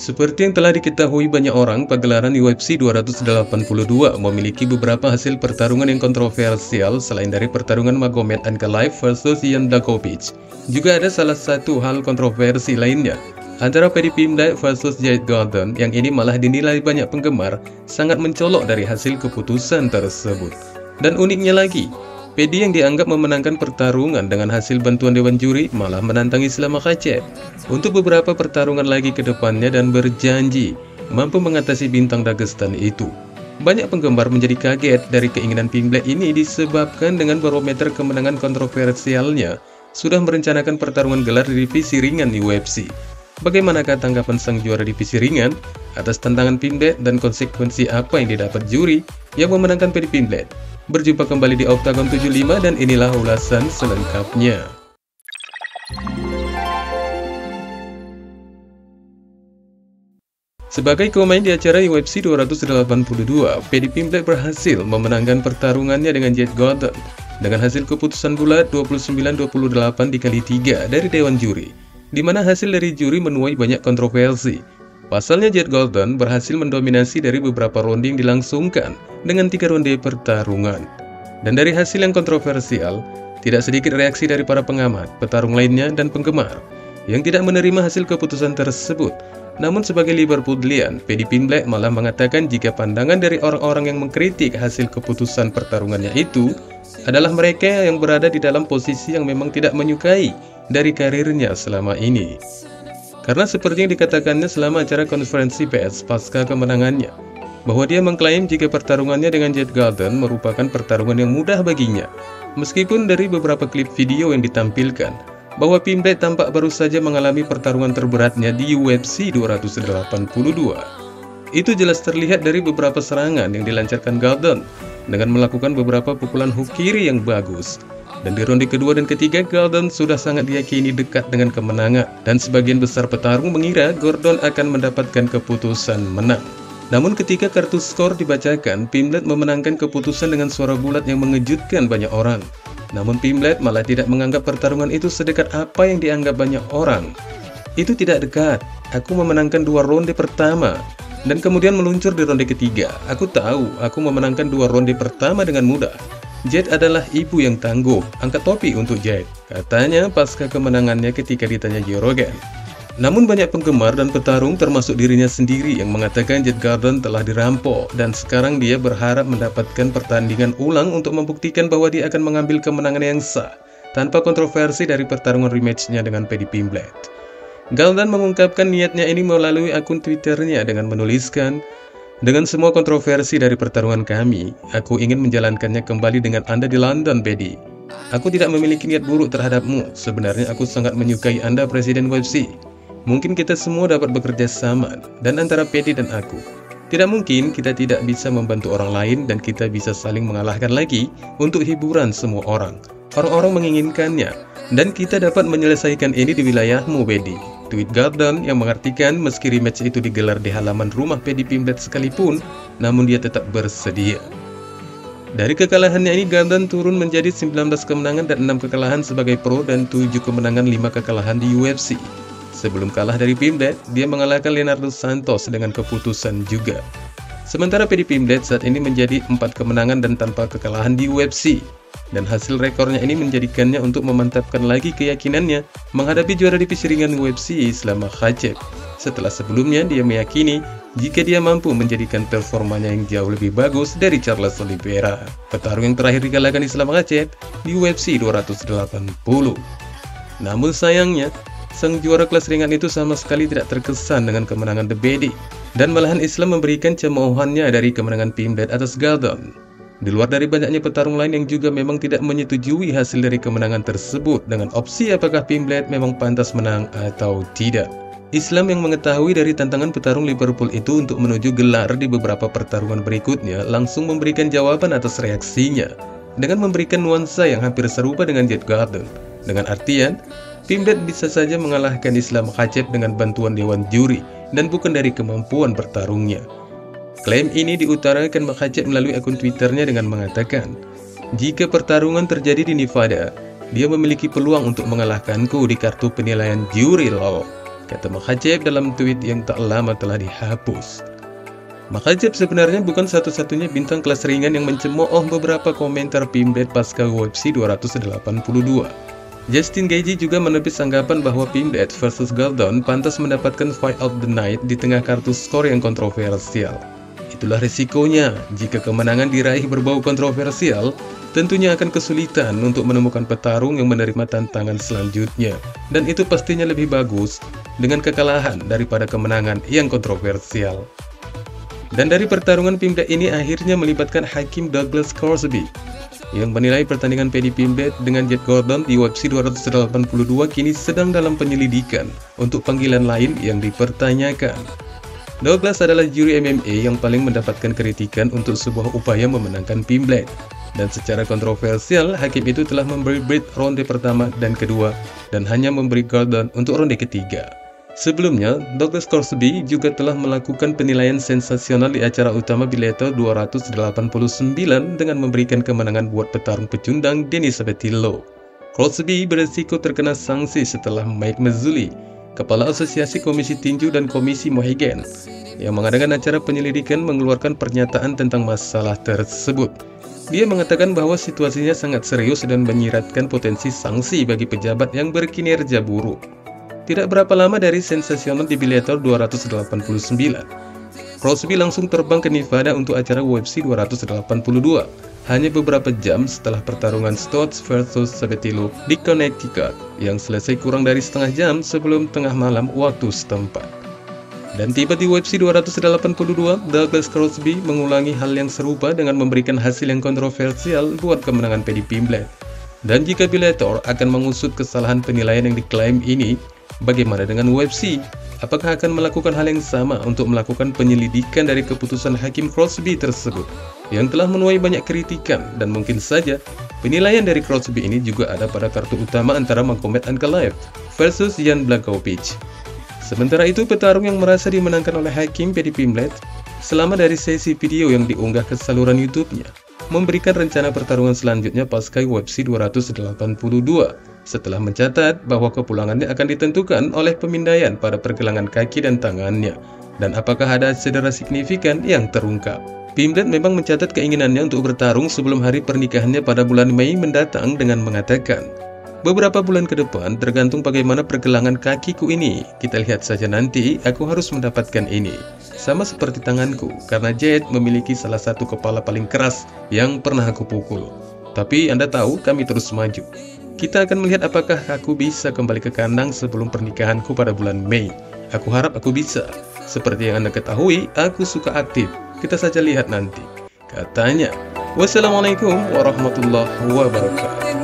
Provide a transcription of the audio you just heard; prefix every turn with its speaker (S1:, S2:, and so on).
S1: Seperti yang telah diketahui banyak orang, pagelaran UFC 282 memiliki beberapa hasil pertarungan yang kontroversial selain dari pertarungan Magomed Ankalaev versus Jan Blachowicz. Juga ada salah satu hal kontroversi lainnya, antara Paddy Pimblett versus Jade Gordon, yang ini malah dinilai banyak penggemar sangat mencolok dari hasil keputusan tersebut. Dan uniknya lagi, Paddy yang dianggap memenangkan pertarungan dengan hasil bantuan Dewan Juri malah menantang Islam Makhachev untuk beberapa pertarungan lagi ke depannya dan berjanji mampu mengatasi bintang Dagestan itu. Banyak penggemar menjadi kaget dari keinginan Pimblett ini disebabkan dengan barometer kemenangan kontroversialnya sudah merencanakan pertarungan gelar di divisi ringan di UFC. Bagaimanakah tanggapan sang juara divisi ringan atas tantangan Pimblett dan konsekuensi apa yang didapat juri yang memenangkan Paddy Pimblett? Berjumpa kembali di Octagon 75 dan inilah ulasan selengkapnya. Sebagai pemain di acara UFC 282, Paddy Pimblett berhasil memenangkan pertarungannya dengan Jade Gordon dengan hasil keputusan bulat 29-28 dikali 3 dari Dewan Juri, di mana hasil dari juri menuai banyak kontroversi. Pasalnya Jade Gordon berhasil mendominasi dari beberapa ronde yang dilangsungkan dengan 3 ronde pertarungan. Dan dari hasil yang kontroversial, tidak sedikit reaksi dari para pengamat, petarung lainnya, dan penggemar yang tidak menerima hasil keputusan tersebut. Namun sebagai Liverpudlian, Paddy Pimblett malah mengatakan jika pandangan dari orang-orang yang mengkritik hasil keputusan pertarungannya itu adalah mereka yang berada di dalam posisi yang memang tidak menyukai dari karirnya selama ini. Karena seperti yang dikatakannya selama acara konferensi pers pasca kemenangannya, bahwa dia mengklaim jika pertarungannya dengan Jade Gordon merupakan pertarungan yang mudah baginya. Meskipun dari beberapa klip video yang ditampilkan, bahwa Pimblett tampak baru saja mengalami pertarungan terberatnya di UFC 282. Itu jelas terlihat dari beberapa serangan yang dilancarkan Gordon dengan melakukan beberapa pukulan hook kiri yang bagus. Dan di ronde kedua dan ketiga, Gordon sudah sangat diyakini dekat dengan kemenangan, dan sebagian besar petarung mengira Gordon akan mendapatkan keputusan menang. Namun ketika kartu skor dibacakan, Pimblett memenangkan keputusan dengan suara bulat yang mengejutkan banyak orang. Namun Pimblett malah tidak menganggap pertarungan itu sedekat apa yang dianggap banyak orang. Itu tidak dekat, aku memenangkan 2 ronde pertama, dan kemudian meluncur di ronde ketiga. Aku tahu, aku memenangkan 2 ronde pertama dengan mudah. Jade adalah ibu yang tangguh, angkat topi untuk Jade, katanya pasca kemenangannya ketika ditanya Joe Rogan. Namun banyak penggemar dan petarung termasuk dirinya sendiri yang mengatakan Jade Gordon telah dirampok dan sekarang dia berharap mendapatkan pertandingan ulang untuk membuktikan bahwa dia akan mengambil kemenangan yang sah tanpa kontroversi dari pertarungan rematchnya dengan Paddy Pimblett. Gordon mengungkapkan niatnya ini melalui akun Twitternya dengan menuliskan, "Dengan semua kontroversi dari pertarungan kami, aku ingin menjalankannya kembali dengan Anda di London, Paddy. Aku tidak memiliki niat buruk terhadapmu. Sebenarnya aku sangat menyukai Anda, Presiden UFC. Mungkin kita semua dapat bekerja sama, dan antara Paddy dan aku. Tidak mungkin kita tidak bisa membantu orang lain dan kita bisa saling mengalahkan lagi untuk hiburan semua orang. Orang-orang menginginkannya, dan kita dapat menyelesaikan ini di wilayahmu, Paddy." Tweet Gordon yang mengartikan meski rematch itu digelar di halaman rumah Paddy Pimblett sekalipun, namun dia tetap bersedia. Dari kekalahannya ini, Gordon turun menjadi 19 kemenangan dan 6 kekalahan sebagai pro dan 7 kemenangan 5 kekalahan di UFC. Sebelum kalah dari Pimblett, dia mengalahkan Leonardo Santos dengan keputusan juga. Sementara Paddy Pimblett saat ini menjadi 4 kemenangan dan tanpa kekalahan di UFC. Dan hasil rekornya ini menjadikannya untuk memantapkan lagi keyakinannya menghadapi juara divisi ringan UFC Islam Makhachev. Setelah sebelumnya dia meyakini jika dia mampu menjadikan performanya yang jauh lebih bagus dari Charles Oliveira, petarung yang terakhir dikalahkan Islam Makhachev di UFC 280. Namun sayangnya, sang juara kelas ringan itu sama sekali tidak terkesan dengan kemenangan The Paddy, dan malahan Islam memberikan cemoohannya dari kemenangan Pimblett atas Gordon. Di luar dari banyaknya petarung lain yang juga memang tidak menyetujui hasil dari kemenangan tersebut dengan opsi apakah Pimblett memang pantas menang atau tidak. Islam yang mengetahui dari tantangan petarung Liverpool itu untuk menuju gelar di beberapa pertarungan berikutnya langsung memberikan jawaban atas reaksinya dengan memberikan nuansa yang hampir serupa dengan Jade Gordon. Dengan artian, Pimblett bisa saja mengalahkan Islam Makhachev dengan bantuan Dewan Juri dan bukan dari kemampuan bertarungnya. Klaim ini diutarakan Makhachev melalui akun Twitternya dengan mengatakan, "Jika pertarungan terjadi di Nevada, dia memiliki peluang untuk mengalahkanku di kartu penilaian juri loh. kata Makhachev dalam tweet yang tak lama telah dihapus. Makhachev sebenarnya bukan satu-satunya bintang kelas ringan yang mencemooh beberapa komentar Pimblet pasca UFC 282. Justin Gaethje juga menepis anggapan bahwa Pimblet versus Gordon pantas mendapatkan fight of the night di tengah kartu skor yang kontroversial. Itulah risikonya, jika kemenangan diraih berbau kontroversial, tentunya akan kesulitan untuk menemukan petarung yang menerima tantangan selanjutnya. Dan itu pastinya lebih bagus dengan kekalahan daripada kemenangan yang kontroversial. Dan dari pertarungan Pimblet ini akhirnya melibatkan Hakim Douglas Crosby, yang menilai pertandingan Paddy Pimblet dengan Jet Gordon di UFC 282 kini sedang dalam penyelidikan untuk panggilan lain yang dipertanyakan. Douglas adalah juri MMA yang paling mendapatkan kritikan untuk sebuah upaya memenangkan Pimblet. Dan secara kontroversial, hakim itu telah memberi Britt ronde pertama dan kedua, dan hanya memberi Gordon untuk ronde ketiga. Sebelumnya, Douglas Crosby juga telah melakukan penilaian sensasional di acara utama Bellator 289 dengan memberikan kemenangan buat petarung pecundang Denis Cetillo. Crosby beresiko terkena sanksi setelah Mike Mazzulli, Kepala Asosiasi Komisi Tinju dan Komisi Mohegan, yang mengadakan acara penyelidikan mengeluarkan pernyataan tentang masalah tersebut. Dia mengatakan bahwa situasinya sangat serius dan menyiratkan potensi sanksi bagi pejabat yang berkinerja buruk. Tidak berapa lama dari sensasional di Bellator 289, Crosby langsung terbang ke Nevada untuk acara UFC 282, hanya beberapa jam setelah pertarungan Stotts versus Cetillo di Connecticut, yang selesai kurang dari setengah jam sebelum tengah malam waktu setempat. Dan tiba di UFC 282, Douglas Crosby mengulangi hal yang serupa dengan memberikan hasil yang kontroversial buat kemenangan Paddy Pimblet. Dan jika Bellator akan mengusut kesalahan penilaian yang diklaim ini, bagaimana dengan UFC? Apakah akan melakukan hal yang sama untuk melakukan penyelidikan dari keputusan Hakim Crosby tersebut, yang telah menuai banyak kritikan? Dan mungkin saja penilaian dari Crosby ini juga ada pada kartu utama antara Magomed Ankalaev versus Jan Blachowicz. Sementara itu, petarung yang merasa dimenangkan oleh Hakim Paddy Pimblet selama dari sesi video yang diunggah ke saluran YouTube-nya, memberikan rencana pertarungan selanjutnya pasca UFC 282, setelah mencatat bahwa kepulangannya akan ditentukan oleh pemindaian pada pergelangan kaki dan tangannya, dan apakah ada cedera signifikan yang terungkap. Pimblet memang mencatat keinginannya untuk bertarung sebelum hari pernikahannya pada bulan Mei mendatang dengan mengatakan, "Beberapa bulan ke depan tergantung bagaimana pergelangan kakiku ini. Kita lihat saja nanti, aku harus mendapatkan ini. Sama seperti tanganku, karena Jet memiliki salah satu kepala paling keras yang pernah aku pukul. Tapi Anda tahu, kami terus maju. Kita akan melihat apakah aku bisa kembali ke kandang sebelum pernikahanku pada bulan Mei. Aku harap aku bisa. Seperti yang Anda ketahui, aku suka aktif. Kita saja lihat nanti," katanya. Wassalamualaikum warahmatullahi wabarakatuh.